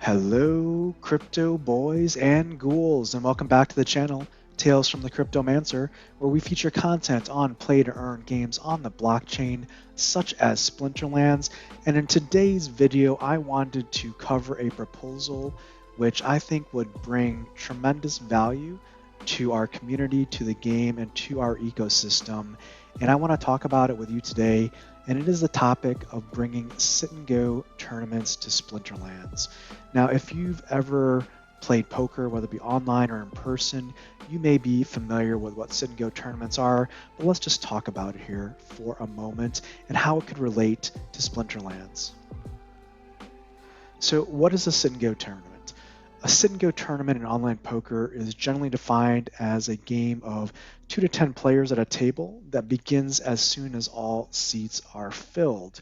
Hello, crypto boys and ghouls, and welcome back to the channel, Tales from the Cryptomancer, where we feature content on play-to-earn games on the blockchain, such as Splinterlands. And in today's video, I wanted to cover a proposal which I think would bring tremendous value to our community, to the game, and to our ecosystem. And I want to talk about it with you today, and it is the topic of bringing sit-and-go tournaments to Splinterlands. Now, if you've ever played poker, whether it be online or in person, you may be familiar with what sit-and-go tournaments are, but let's just talk about it here for a moment and how it could relate to Splinterlands. So what is a sit-and-go tournament? A sit-and-go tournament in online poker is generally defined as a game of 2 to 10 players at a table that begins as soon as all seats are filled.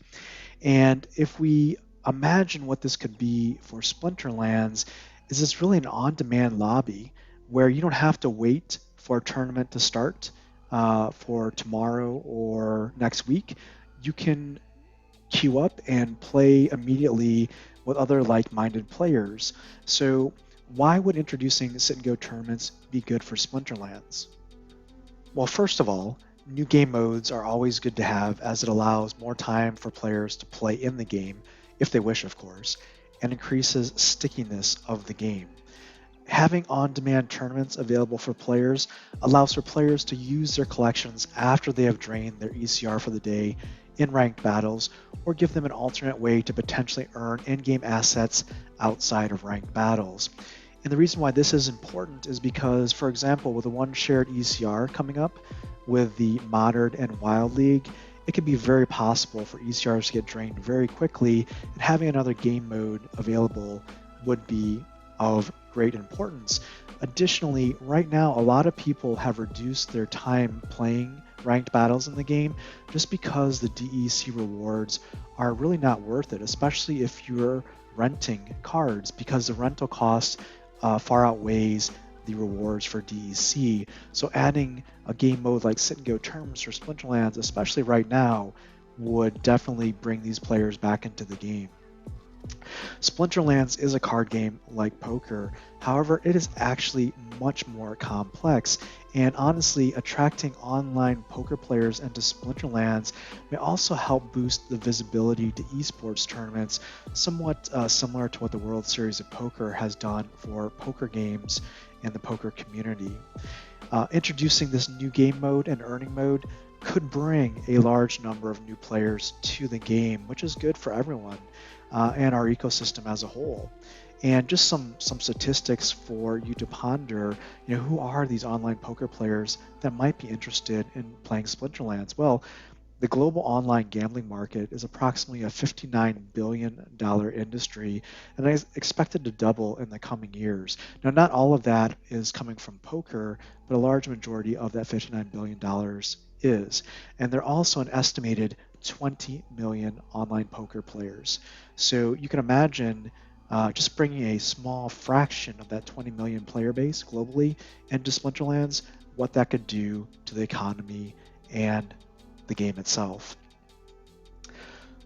And if we imagine what this could be for Splinterlands, is this really an on-demand lobby where you don't have to wait for a tournament to start for tomorrow or next week. You can queue up and play immediately with other like-minded players. So why would introducing sit-and-go tournaments be good for Splinterlands? Well, first of all, new game modes are always good to have, as it allows more time for players to play in the game, if they wish, of course, and increases stickiness of the game. Having on-demand tournaments available for players allows for players to use their collections after they have drained their ECR for the day in ranked battles, or give them an alternate way to potentially earn in-game assets outside of ranked battles. And the reason why this is important is because, for example, with the one shared ECR coming up with the Modern and Wild League, it could be very possible for ECRs to get drained very quickly, and having another game mode available would be of great importance. Additionally, right now, a lot of people have reduced their time playing ranked battles in the game just because the DEC rewards are really not worth it, especially if you're renting cards, because the rental cost far outweighs the rewards for DEC. So adding a game mode like sit-and-go tournaments for Splinterlands, especially right now, would definitely bring these players back into the game. Splinterlands is a card game like poker. However, it is actually much more complex, and honestly, attracting online poker players into Splinterlands may also help boost the visibility to esports tournaments, somewhat similar to what the World Series of Poker has done for poker games and the poker community. Introducing this new game mode and earning mode could bring a large number of new players to the game, which is good for everyone and our ecosystem as a whole. And just some statistics for you to ponder, who are these online poker players that might be interested in playing Splinterlands? Well, the global online gambling market is approximately a $59 billion industry, and is expected to double in the coming years. Now, not all of that is coming from poker, but a large majority of that $59 billion is. And there are also an estimated 20 million online poker players. So you can imagine just bringing a small fraction of that 20 million player base globally into Splinterlands, what that could do to the economy and the game itself.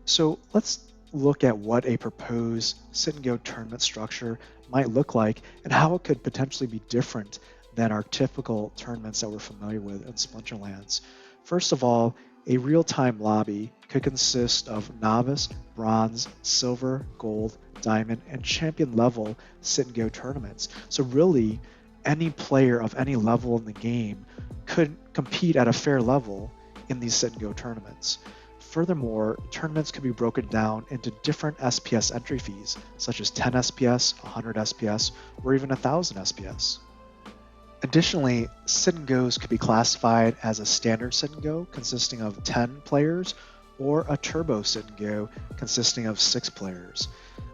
So let's look at what a proposed sit-and-go tournament structure might look like and how it could potentially be different than our typical tournaments that we're familiar with in Splinterlands. First of all, a real-time lobby could consist of novice, bronze, silver, gold, diamond, and champion level sit-and-go tournaments. So really, any player of any level in the game could compete at a fair level in these sit-and-go tournaments. Furthermore, tournaments could be broken down into different SPS entry fees, such as 10 SPS, 100 SPS, or even 1,000 SPS. Additionally, sit-and-goes could be classified as a standard sit-and-go consisting of 10 players, or a turbo sit-and-go consisting of 6 players.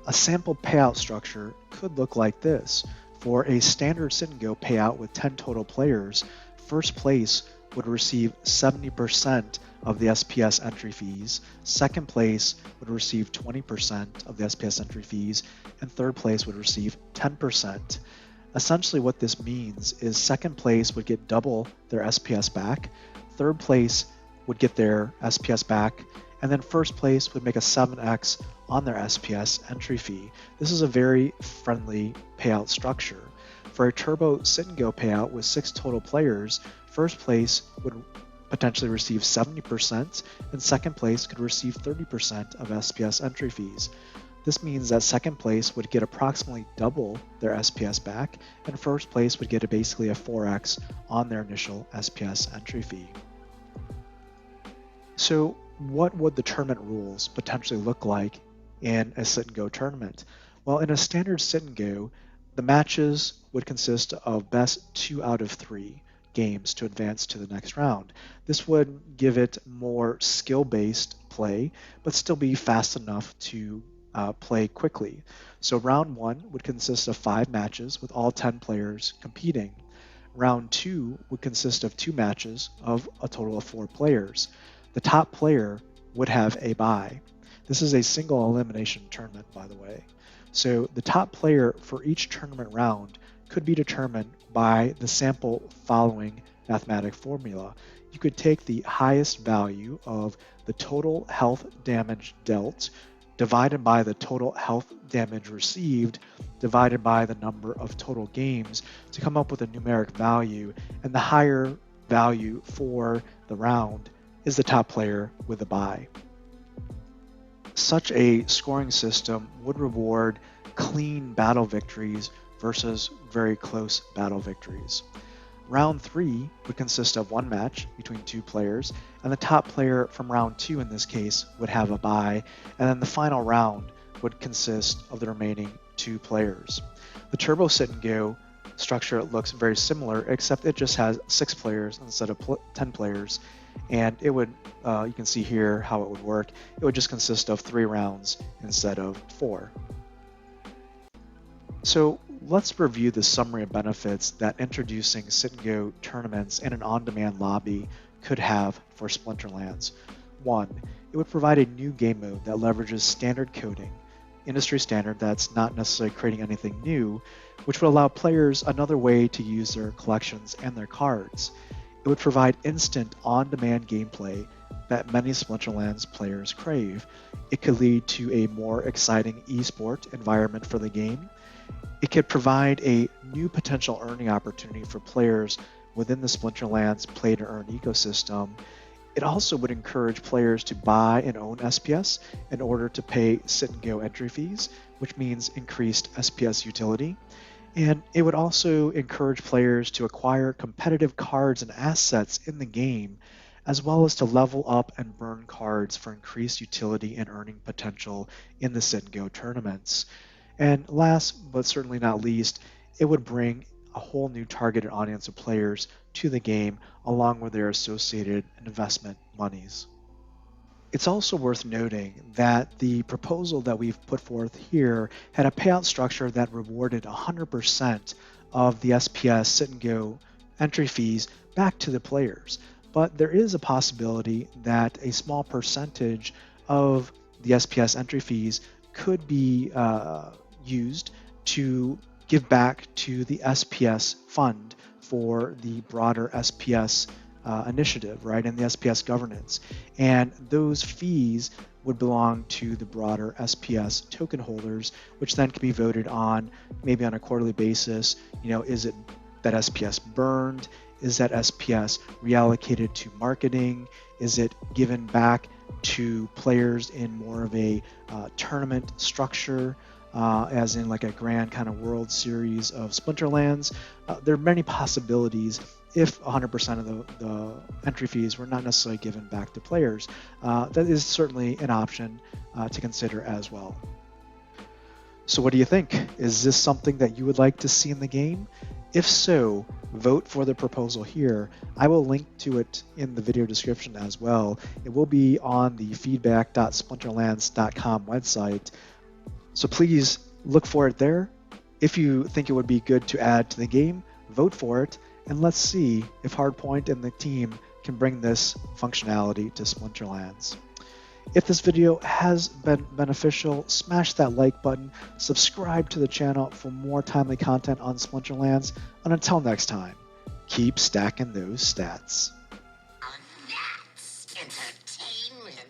A sample payout structure could look like this. For a standard sit-and-go payout with 10 total players, first place would receive 70% of the SPS entry fees, second place would receive 20% of the SPS entry fees, and third place would receive 10%. Essentially what this means is second place would get double their SPS back, third place would get their SPS back, and then first place would make a 7x on their SPS entry fee. This is a very friendly payout structure. For a turbo sit and go payout with 6 total players, first place would potentially receive 70%, and second place could receive 30% of SPS entry fees. This means that second place would get approximately double their SPS back, and first place would get basically a 4x on their initial SPS entry fee. So what would the tournament rules potentially look like in a sit and go tournament? Well, in a standard sit and go, the matches would consist of best 2 out of 3 games to advance to the next round. This would give it more skill-based play, but still be fast enough to play quickly. So round 1 would consist of 5 matches with all 10 players competing. Round 2 would consist of 2 matches of a total of 4 players. The top player would have a bye. This is a single elimination tournament, by the way. So the top player for each tournament round could be determined by the sample following mathematic formula. You could take the highest value of the total health damage dealt divided by the total health damage received divided by the number of total games to come up with a numeric value, and the higher value for the round is the top player with a bye. Such a scoring system would reward clean battle victories versus very close battle victories. Round 3 would consist of 1 match between 2 players, and the top player from round 2 in this case would have a bye, and then the final round would consist of the remaining 2 players. The turbo sit and go structure looks very similar, except it just has 6 players instead of 10 players, and it would, you can see here how it would work. It would just consist of 3 rounds instead of 4. So let's review the summary of benefits that introducing sit and go tournaments in an on-demand lobby could have for Splinterlands. 1. It would provide a new game mode that leverages standard coding, industry standard that's not necessarily creating anything new, which would allow players another way to use their collections and their cards. It would provide instant on-demand gameplay that many Splinterlands players crave. It could lead to a more exciting esport environment for the game. It could provide a new potential earning opportunity for players within the Splinterlands play to earn ecosystem. It also would encourage players to buy and own SPS in order to pay sit and go entry fees, which means increased SPS utility. And it would also encourage players to acquire competitive cards and assets in the game, as well as to level up and burn cards for increased utility and earning potential in the sit and go tournaments. And last but certainly not least, it would bring a whole new targeted audience of players to the game along with their associated investment monies. It's also worth noting that the proposal that we've put forth here had a payout structure that rewarded 100% of the SPS sit and go entry fees back to the players. But there is a possibility that a small percentage of the SPS entry fees could be used to give back to the SPS fund for the broader SPS initiative, right, and the SPS governance. And those fees would belong to the broader SPS token holders, which then can be voted on maybe on a quarterly basis. You know, is it that SPS burned? Is that SPS reallocated to marketing? Is it given back to players in more of a tournament structure, as in like a grand kind of World Series of Splinterlands? There are many possibilities if 100% of the entry fees were not necessarily given back to players. That is certainly an option to consider as well. So what do you think? Is this something that you would like to see in the game? If so, vote for the proposal here. I will link to it in the video description as well. It will be on the feedback.splinterlands.com website. So please look for it there. If you think it would be good to add to the game, vote for it, and let's see if Hardpoint and the team can bring this functionality to Splinterlands. If this video has been beneficial, smash that like button, subscribe to the channel for more timely content on Splinterlands, and until next time, keep stacking those stats. That's entertainment.